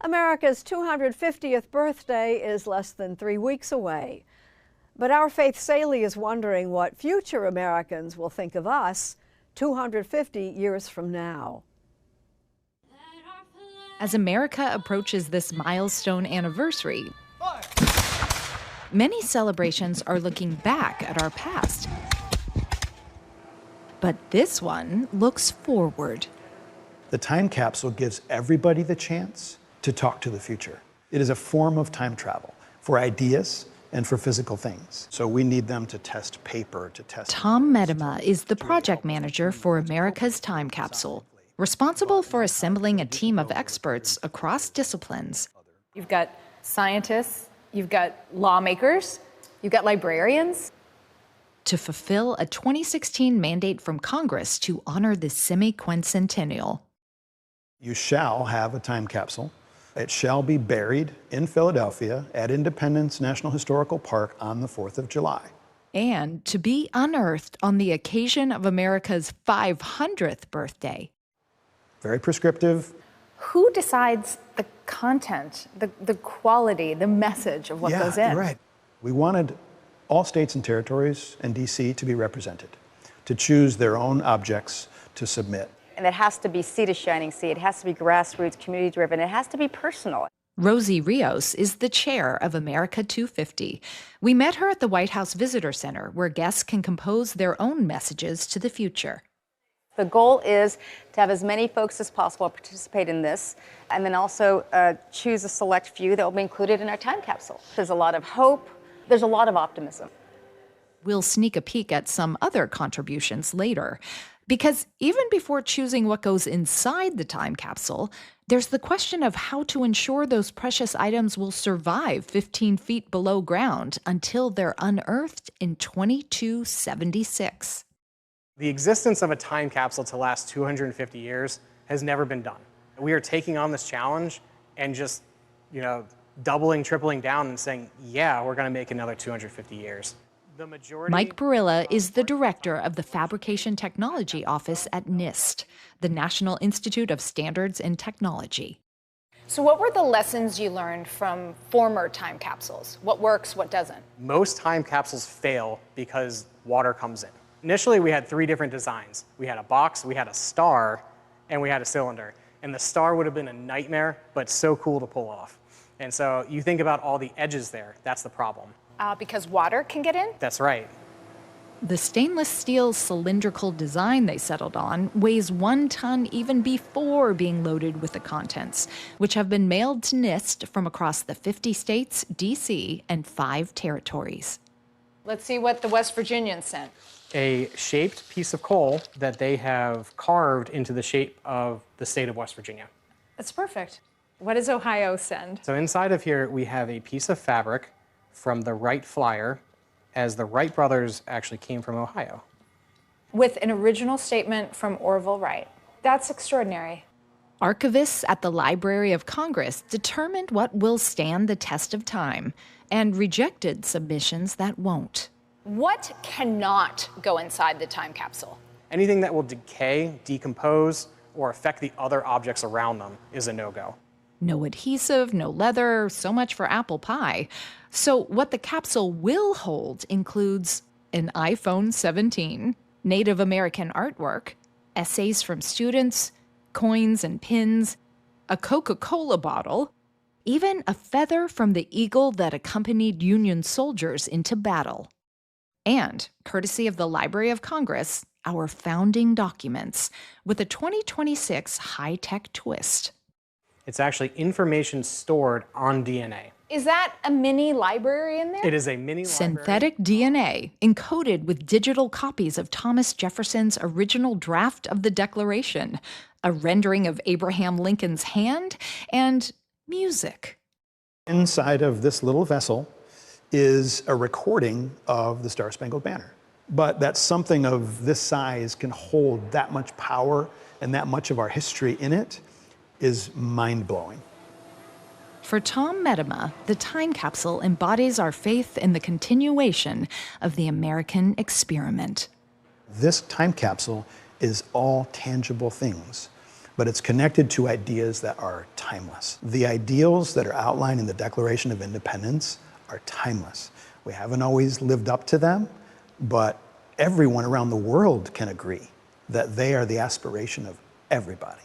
America's 250th birthday is less than 3 weeks away. But our Faith Saley is wondering what future Americans will think of us 250 years from now. As America approaches this milestone anniversary, many celebrations are looking back at our past. But this one looks forward. The time capsule gives everybody the chance to talk to the future. It is a form of time travel for ideas and for physical things. So we need them to test paper, to test... Tom Medema is the project manager for America's Time Capsule, responsible for assembling a team of experts across disciplines. You've got scientists, you've got lawmakers, you've got librarians. To fulfill a 2016 mandate from Congress to honor the semi-quincentennial. You shall have a time capsule. It shall be buried in Philadelphia at Independence National Historical Park on the 4th of July. And to be unearthed on the occasion of America's 500th birthday. Very prescriptive. Who decides the content, the quality, the message of what goes in? Yeah, right. We wanted all states and territories and D.C. to be represented, to choose their own objects to submit. And it has to be sea to shining sea. It has to be grassroots, community-driven. It has to be personal. Rosie Rios is the chair of America 250. We met her at the White House Visitor Center, where guests can compose their own messages to the future. The goal is to have as many folks as possible participate in this, and then also choose a select few that will be included in our time capsule. There's a lot of hope. There's a lot of optimism. We'll sneak a peek at some other contributions later. Because even before choosing what goes inside the time capsule, there's the question of how to ensure those precious items will survive 15 feet below ground until they're unearthed in 2276. The existence of a time capsule to last 250 years has never been done. We are taking on this challenge and just, doubling, tripling down and saying, yeah, we're going to make another 250 years. Mike Barilla is the director of the Fabrication Technology Office at NIST, the National Institute of Standards and Technology. So what were the lessons you learned from former time capsules? What works, what doesn't? Most time capsules fail because water comes in. Initially, we had 3 different designs. We had a box, we had a star, and we had a cylinder. And the star would have been a nightmare, but so cool to pull off. And so you think about all the edges there, that's the problem. Because water can get in? That's right. The stainless steel cylindrical design they settled on weighs 1 ton even before being loaded with the contents, which have been mailed to NIST from across the 50 states, D.C., and 5 territories. Let's see what the West Virginians sent. A shaped piece of coal that they have carved into the shape of the state of West Virginia. That's perfect. What does Ohio send? So inside of here, we have a piece of fabric from the Wright Flyer, as the Wright brothers actually came from Ohio. With an original statement from Orville Wright. That's extraordinary. Archivists at the Library of Congress determined what will stand the test of time and rejected submissions that won't. What cannot go inside the time capsule? Anything that will decay, decompose, or affect the other objects around them is a no-go. No adhesive, no leather, so much for apple pie. So what the capsule will hold includes an iPhone 17, Native American artwork, essays from students, coins and pins, a Coca-Cola bottle, even a feather from the eagle that accompanied Union soldiers into battle. And, courtesy of the Library of Congress, our founding documents, with a 2026 high-tech twist. It's actually information stored on DNA. Is that a mini library in there? It is a mini library. Synthetic DNA, encoded with digital copies of Thomas Jefferson's original draft of the Declaration, a rendering of Abraham Lincoln's hand, and music. Inside of this little vessel is a recording of the Star-Spangled Banner. But that something of this size can hold that much power and that much of our history in it is mind-blowing. For Tom Medema, the time capsule embodies our faith in the continuation of the American experiment. This time capsule is all tangible things but it's connected to ideas that are timeless. The ideals that are outlined in the Declaration of Independence are timeless. We haven't always lived up to them, but everyone around the world can agree that they are the aspiration of everybody.